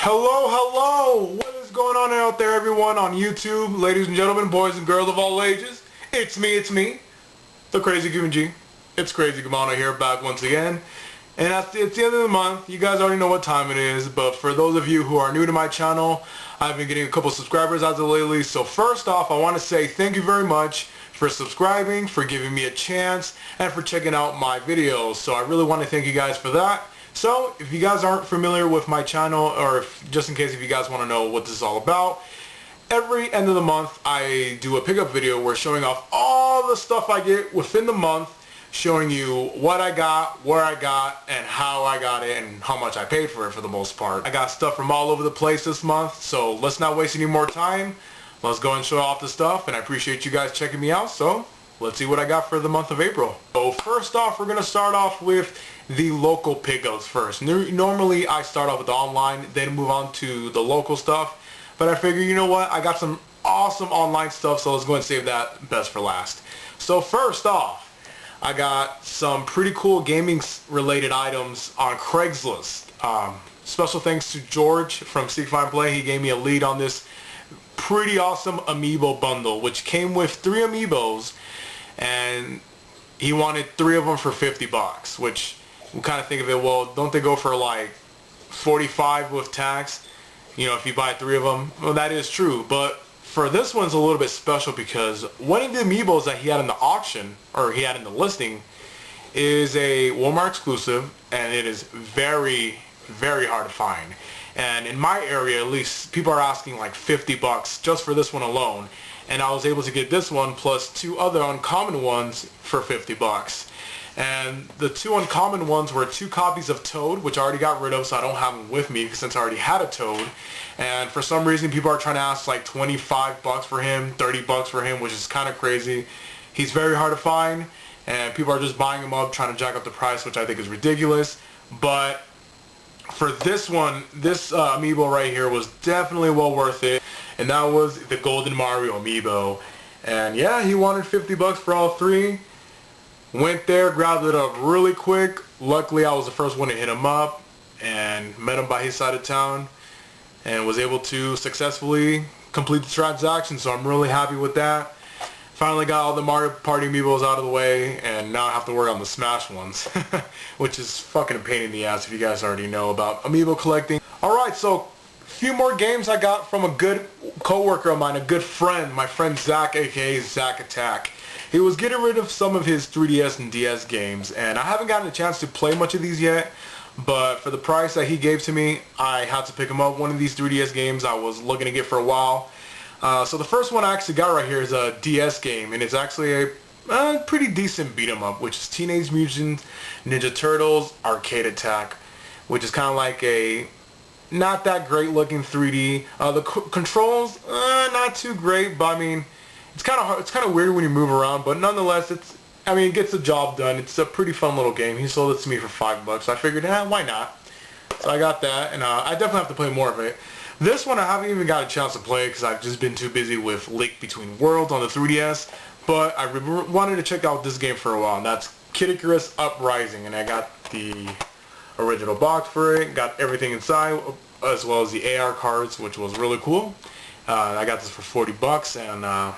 Hello! What is going on out there, everyone, on YouTube, ladies and gentlemen, boys and girls of all ages? It's me, the Crazy Gaming G. It's Crazy Gamana here, back once again. And it's the end of the month. You guys already know what time it is, but for those of you who are new to my channel, I've been getting a couple subscribers as of lately. So first off, I want to say thank you very much for subscribing, for giving me a chance, and for checking out my videos. So I really want to thank you guys for that. So if you guys aren't familiar with my channel, or just in case if you guys want to know what this is all about, every end of the month I do a pickup video where showing off all the stuff I get within the month, showing you what I got, where I got, and how I got it, and how much I paid for it for the most part. I got stuff from all over the place this month, so let's not waste any more time. Let's go and show off the stuff, and I appreciate you guys checking me out, so let's see what I got for the month of April. So first off, we're going to start off with the local pickups first. Normally I start off with the online, then move on to the local stuff, but I figure, you know what, I got some awesome online stuff, so let's go and save that best for last. So first off, I got some pretty cool gaming related items on Craigslist. Special thanks to George from Seek Find Play. He gave me a lead on this pretty awesome amiibo bundle, which came with 3 amiibos, and he wanted 3 of them for 50 bucks, which we kind of think of it, well, don't they go for like 45 with tax, you know, if you buy 3 of them? Well, that is true, but for this one's a little bit special because one of the amiibos that he had in the auction, or he had in the listing, is a Walmart exclusive, and it is very, very hard to find. And in my area, at least, people are asking like 50 bucks just for this one alone. And I was able to get this one plus 2 other uncommon ones for 50 bucks. And the 2 uncommon ones were 2 copies of Toad, which I already got rid of, so I don't have them with me since I already had a Toad. And for some reason, people are trying to ask like 25 bucks for him, 30 bucks for him, which is kind of crazy. He's very hard to find, and people are just buying him up, trying to jack up the price, which I think is ridiculous. But for this one, this amiibo right here was definitely well worth it, and that was the Golden Mario amiibo. And yeah, he wanted 50 bucks for all 3. Went there, grabbed it up really quick. Luckily, I was the first one to hit him up and met him by his side of town and was able to successfully complete the transaction, so I'm really happy with that. Finally got all the Mario Party amiibos out of the way, and now I have to work on the Smash ones, which is fucking a pain in the ass if you guys already know about amiibo collecting. Alright, so a few more games I got from a good co-worker of mine, a good friend, my friend Zach, aka Zach Attack. He was getting rid of some of his 3DS and DS games, and I haven't gotten a chance to play much of these yet, but for the price that he gave to me, I had to pick him up. One of these 3DS games I was looking to get for a while. So the first one I actually got right here is a DS game, and it's actually a pretty decent beat 'em up, which is Teenage Mutant Ninja Turtles Arcade Attack, which is kind of like a not that great looking 3D. The controls, not too great, but I mean, it's kind of hard, it's kind of weird when you move around, but nonetheless, it gets the job done. It's a pretty fun little game. He sold it to me for 5 bucks, so I figured, why not? So I got that, and I definitely have to play more of it. This one I haven't even got a chance to play because I've just been too busy with Link Between Worlds on the 3DS, but I wanted to check out this game for a while, and that's Kid Icarus Uprising, and I got the original box for it, got everything inside, as well as the AR cards, which was really cool. I got this for 40 bucks, and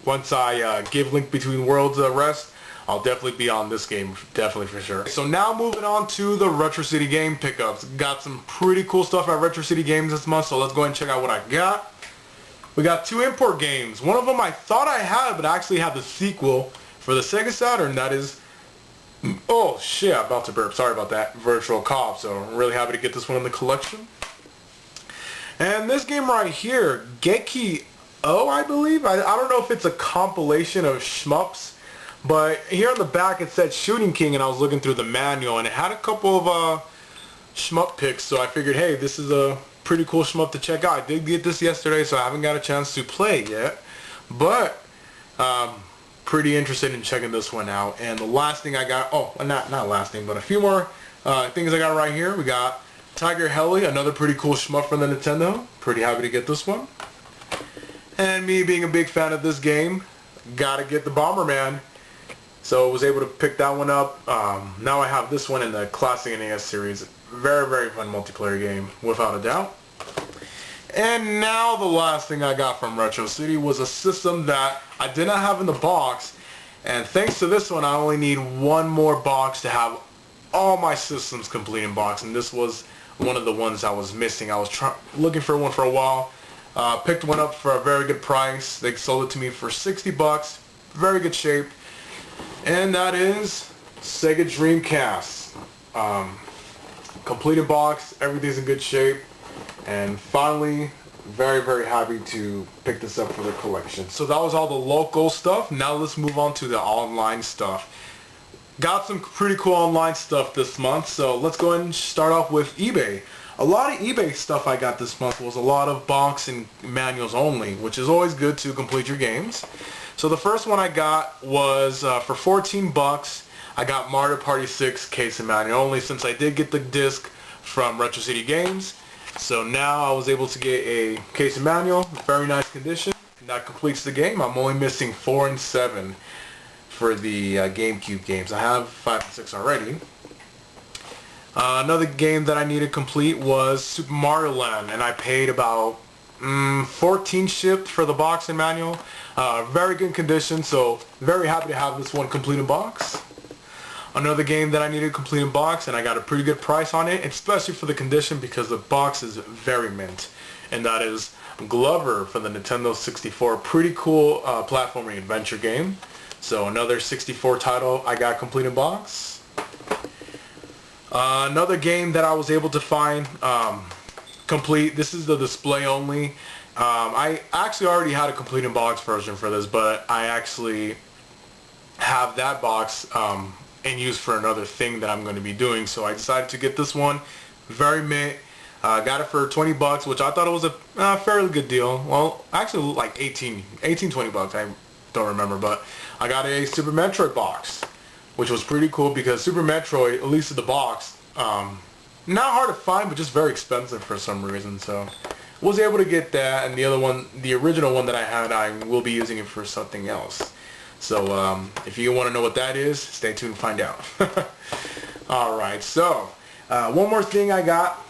once I give Link Between Worlds a rest, I'll definitely be on this game, definitely for sure. So now moving on to the Retro City game pickups. Got some pretty cool stuff at Retro City Games this month, so let's go ahead and check out what I got. We got 2 import games. One of them I thought I had, but I actually have the sequel for the Sega Saturn. That is, oh shit, I'm about to burp, sorry about that, Virtual Cop. So I'm really happy to get this one in the collection. And this game right here, Geki-O, I believe. I don't know if it's a compilation of shmups, but here on the back it said Shooting King, and I was looking through the manual, and it had a couple of shmup picks, so I figured, hey, this is a pretty cool shmup to check out. I did get this yesterday, so I haven't got a chance to play it yet, but pretty interested in checking this one out. And the last thing I got, not last thing, but a few more things I got right here. We got Tiger Heli, another pretty cool shmup from the Nintendo. Pretty happy to get this one. And me being a big fan of this game, gotta get the Bomberman. So I was able to pick that one up. Now I have this one in the Classic NES series. Very, very fun multiplayer game, without a doubt. And now the last thing I got from Retro City was a system that I did not have in the box. And thanks to this one, I only need one more box to have all my systems complete in box. And this was one of the ones I was missing. I was looking for one for a while. Picked one up for a very good price. They sold it to me for 60 bucks. Very good shape. And that is Sega Dreamcast. Complete in box. Everything's in good shape. And finally, very, very happy to pick this up for the collection. So that was all the local stuff. Now let's move on to the online stuff. Got some pretty cool online stuff this month, so let's go ahead and start off with eBay. A lot of eBay stuff I got this month was a lot of box and manuals only, which is always good to complete your games. So the first one I got was for 14 bucks. I got Mario Party 6 case and manual only, since I did get the disc from Retro City Games. So now I was able to get a case and manual, very nice condition. And that completes the game. I'm only missing 4 and 7 for the GameCube games. I have 5 and 6 already. Another game that I needed to complete was Super Mario Land, and I paid about 14 shipped for the box and manual. Very good condition, so very happy to have this one complete in box. Another game that I needed to complete in box, and I got a pretty good price on it, especially for the condition because the box is very mint, and that is Glover for the Nintendo 64. Pretty cool platforming adventure game. So another 64 title I got complete in box. Another game that I was able to find complete. This is the display only. I actually already had a complete in box version for this, but I actually have that box in use for another thing that I'm going to be doing. So I decided to get this one. Very mint. Got it for 20 bucks, which I thought it was a fairly good deal. Well, actually like 20 bucks. I don't remember, but I got a Super Metroid box, which was pretty cool because Super Metroid, at least in the box, not hard to find, but just very expensive for some reason. So was able to get that, and the other one, the original one that I had, I will be using it for something else. So if you want to know what that is, stay tuned to find out. Alright, so one more thing I got.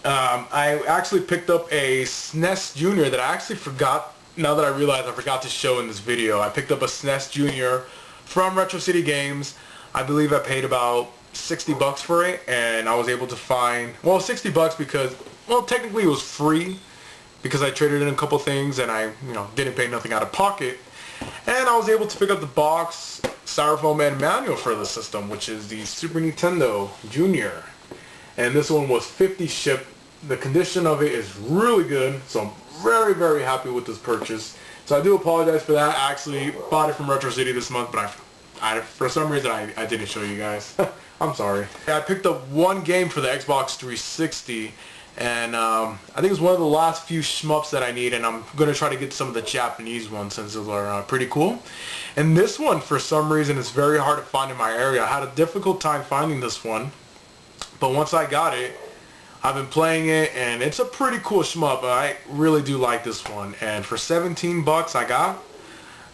I actually picked up a SNES Junior that I actually forgot. Now that I realize I forgot to show in this video, I picked up a SNES Junior from Retro City Games. I believe I paid about 60 bucks for it, and I was able to find, well, 60 bucks because, well, technically it was free because I traded in a couple things and I, didn't pay nothing out of pocket. And I was able to pick up the box, styrofoam, and manual for the system, which is the Super Nintendo Junior. And this one was 50 shipped. The condition of it is really good, so I'm very, very happy with this purchase. So I do apologize for that. I actually bought it from Retro City this month, but for some reason I didn't show you guys. I'm sorry. I picked up one game for the Xbox 360, and I think it's one of the last few shmups that I need, and I'm going to try to get some of the Japanese ones since those are pretty cool. And this one, for some reason, is very hard to find in my area. I had a difficult time finding this one, but once I got it, I've been playing it, and it's a pretty cool shmup. I really do like this one. And for 17 bucks, I got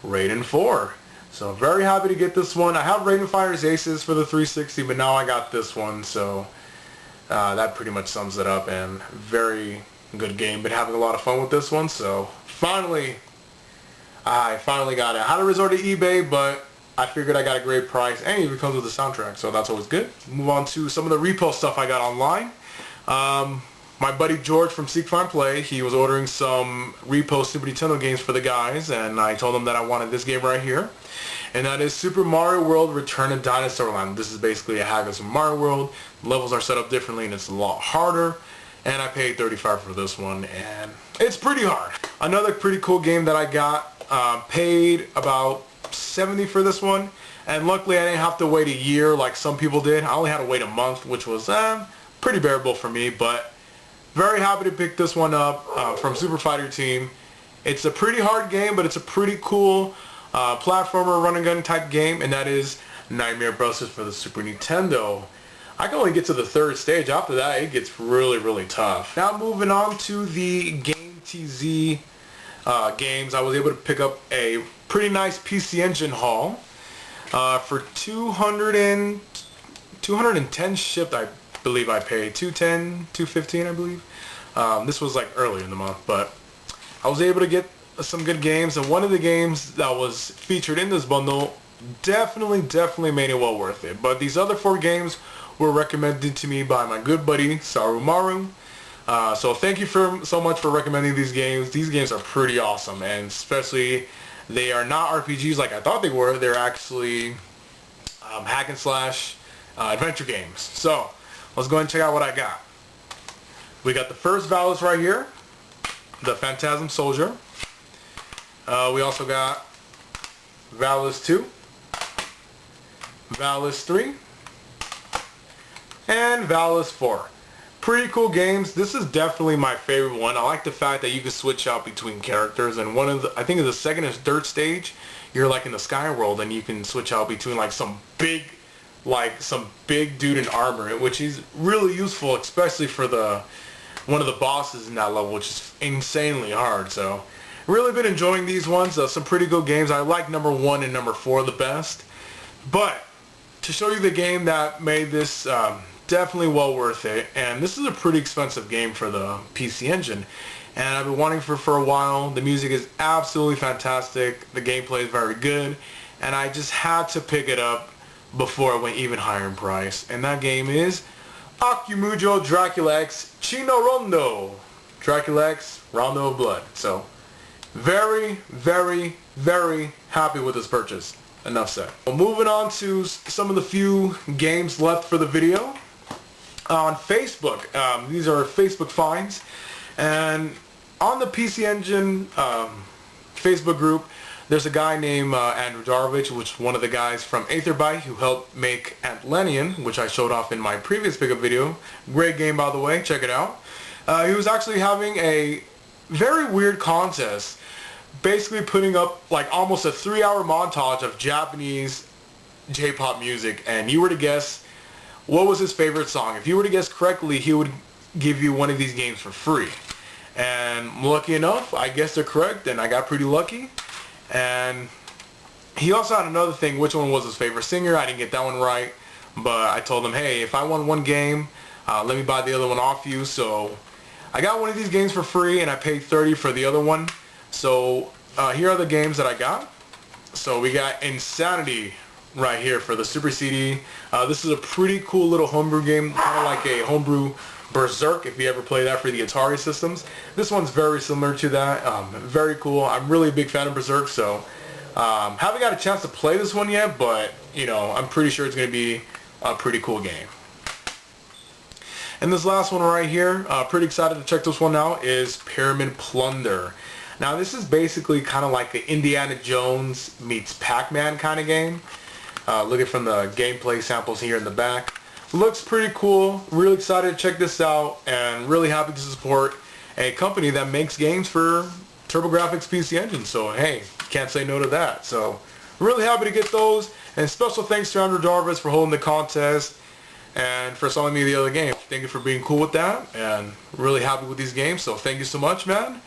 Raiden 4. So very happy to get this one. I have Raiden Fighters Aces for the 360, but now I got this one. So that pretty much sums it up, and very good game. Been having a lot of fun with this one. So I finally got it. I had to resort to eBay, but I figured I got a great price, and it even comes with the soundtrack, so that's always good. Move on to some of the repo stuff I got online. My buddy George from Seek Find Play, he was ordering some repo Super Nintendo games for the guys, and I told him that I wanted this game right here, and that is Super Mario World Return to Dinosaur Land. This is basically a hack of Super Mario World. Levels are set up differently, and it's a lot harder, and I paid $35 for this one, and it's pretty hard. Another pretty cool game that I got, paid about $70 for this one, and luckily I didn't have to wait a year like some people did. I only had to wait a month, which was pretty bearable for me, but very happy to pick this one up from Super Fighter Team. It's a pretty hard game, but it's a pretty cool platformer run and gun type game, and that is Nightmare Buster for the Super Nintendo. I can only get to the 3rd stage. After that, it gets really, really tough. Now moving on to the Game TZ games, I was able to pick up a pretty nice PC Engine haul for 210 shipped. I believe I paid $210, $215, I believe. This was like earlier in the month, but I was able to get some good games, and one of the games that was featured in this bundle definitely made it well worth it. But these other 4 games were recommended to me by my good buddy Sarumaru. So thank you so much for recommending these games. These games are pretty awesome, and especially they are not RPGs like I thought they were. They're actually hack and slash adventure games. So let's go ahead and check out what I got. We got the first Valis right here, the Phantasm Soldier. We also got Valis 2, Valis 3, and Valis 4. Pretty cool games. This is definitely my favorite one. I like the fact that you can switch out between characters, and one of the, I think in the second and third stage, you're like in the sky world, and you can switch out between like some big dude in armor, which is really useful, especially for one of the bosses in that level, which is insanely hard. So really been enjoying these ones. Some pretty good games. I like number 1 and number 4 the best. But to show you the game that made this definitely well worth it, and this is a pretty expensive game for the PC Engine, and I've been wanting for a while. The music is absolutely fantastic, the gameplay is very good, and I just had to pick it up before it went even higher in price, and that game is Akumujo Dracula X Chino Rondo. Dracula X Rondo of Blood. So very happy with this purchase. Enough said. Well, moving on to some of the few games left for the video. On Facebook, these are Facebook finds, and on the PC Engine Facebook group, there's a guy named Andrew Darovich, which is one of the guys from Aetherbyte who helped make Atlantean, which I showed off in my previous pickup video. Great game, by the way, check it out. He was actually having a very weird contest, basically putting up like almost a 3-hour montage of Japanese J-pop music, and you were to guess what was his favorite song. If you were to guess correctly, he would give you one of these games for free. And lucky enough, I guessed it correct, and I got pretty lucky. And he also had another thing, which one was his favorite singer. I didn't get that one right, but I told him, hey, if I won one game, let me buy the other one off you. So I got one of these games for free, and I paid $30 for the other one. So here are the games that I got. So we got Insanity right here for the Super CD. This is a pretty cool little homebrew game, kind of like a homebrew Berserk, if you ever play that for the Atari systems. This one's very similar to that. Very cool. I'm really a big fan of Berserk, so haven't got a chance to play this one yet, but you know, I'm pretty sure it's going to be a pretty cool game. And this last one right here, pretty excited to check this one out, is Pyramid Plunder. Now this is basically kind of like the Indiana Jones meets Pac-Man kind of game. Looking from the gameplay samples here in the back. Looks pretty cool. Really excited to check this out, and really happy to support a company that makes games for TurboGrafx PC Engine. So hey, can't say no to that. So really happy to get those, and special thanks to Andrew Darovich for holding the contest and for selling me the other game. Thank you for being cool with that, and really happy with these games. So thank you so much, man.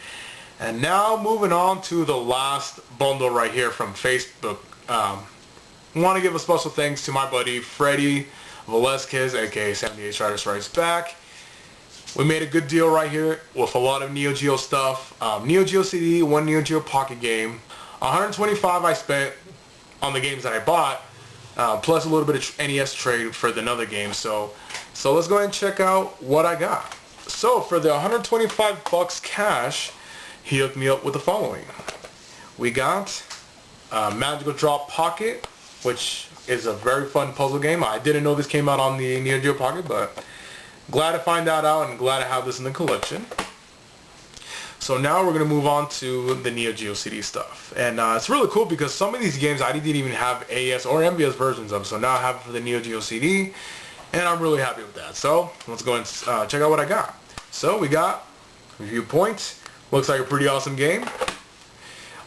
And now moving on to the last bundle right here from Facebook. Want to give a special thanks to my buddy Freddy Velasquez, aka 78 Strider Strikes Back. We made a good deal right here with a lot of Neo Geo stuff. Neo Geo CD, one Neo Geo Pocket game. $125 I spent on the games that I bought, plus a little bit of NES trade for another game. So let's go ahead and check out what I got. So for the $125 cash, he hooked me up with the following. We got Magical Drop Pocket, which is a very fun puzzle game. I didn't know this came out on the Neo Geo Pocket, but glad to find that out and glad to have this in the collection. So now we're going to move on to the Neo Geo CD stuff. And it's really cool because some of these games I didn't even have AES or MVS versions of, so now I have it for the Neo Geo CD, and I'm really happy with that. So let's go and check out what I got. So we got Review Point. Looks like a pretty awesome game.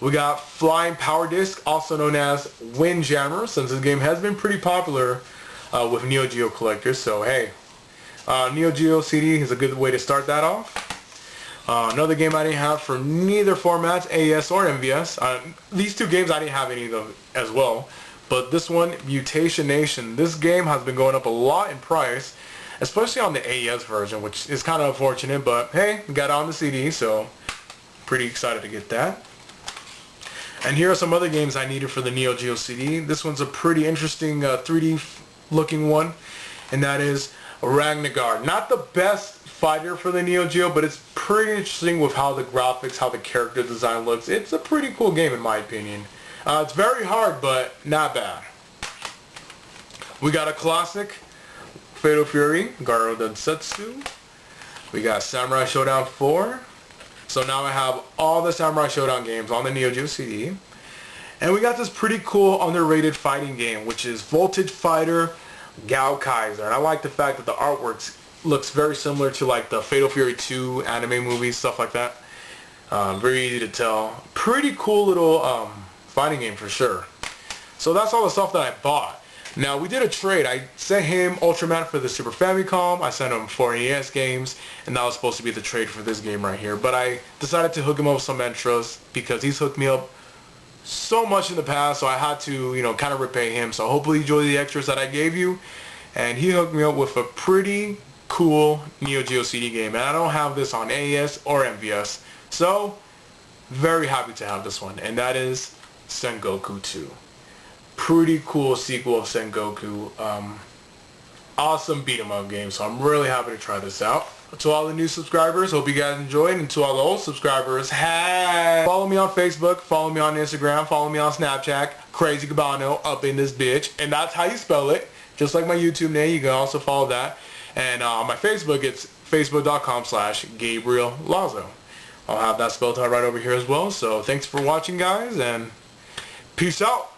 We got Flying Power Disc, also known as Windjammer, since this game has been pretty popular with Neo Geo collectors. So hey, Neo Geo CD is a good way to start that off. Another game I didn't have for neither formats, AES or MVS. These two games I didn't have any of them as well. But this one, Mutation Nation. This game has been going up a lot in price. especially on the AES version, which is kind of unfortunate, but hey, we got it on the CD, so pretty excited to get that. And here are some other games I needed for the Neo Geo CD. This one's a pretty interesting 3D looking one, and that is Ragnagar. Not the best fighter for the Neo Geo, but it's pretty interesting with how the graphics, how the character design looks. It's a pretty cool game in my opinion. It's very hard, but not bad. We got a classic, Fatal Fury, Garo Densetsu. We got Samurai Showdown 4. So now I have all the Samurai Showdown games on the Neo Geo CD. And we got this pretty cool underrated fighting game, which is Voltage Fighter Gao Kaiser. And I like the fact that the artwork looks very similar to like the Fatal Fury 2 anime movies, stuff like that. Very easy to tell. Pretty cool little fighting game for sure. So that's all the stuff that I bought. Now we did a trade. I sent him Ultraman for the Super Famicom. I sent him 4 NES games, and that was supposed to be the trade for this game right here. But I decided to hook him up with some extras because he's hooked me up so much in the past, so I had to, you know, kind of repay him. So hopefully you enjoy the extras that I gave you. And he hooked me up with a pretty cool Neo Geo CD game, and I don't have this on AES or MVS. So very happy to have this one, and that is Sengoku 2. Pretty cool sequel of Sengoku. Awesome beat 'em up game, so I'm really happy to try this out. To all the new subscribers, hope you guys enjoyed, and to all the old subscribers, hey! Follow me on Facebook, follow me on Instagram, follow me on Snapchat, Crazy Cabano up in this bitch, and that's how you spell it. Just like my YouTube name, you can also follow that. And on my Facebook, it's facebook.com/Gabriel Lazo. I'll have that spelled out right over here as well. So thanks for watching, guys, and peace out.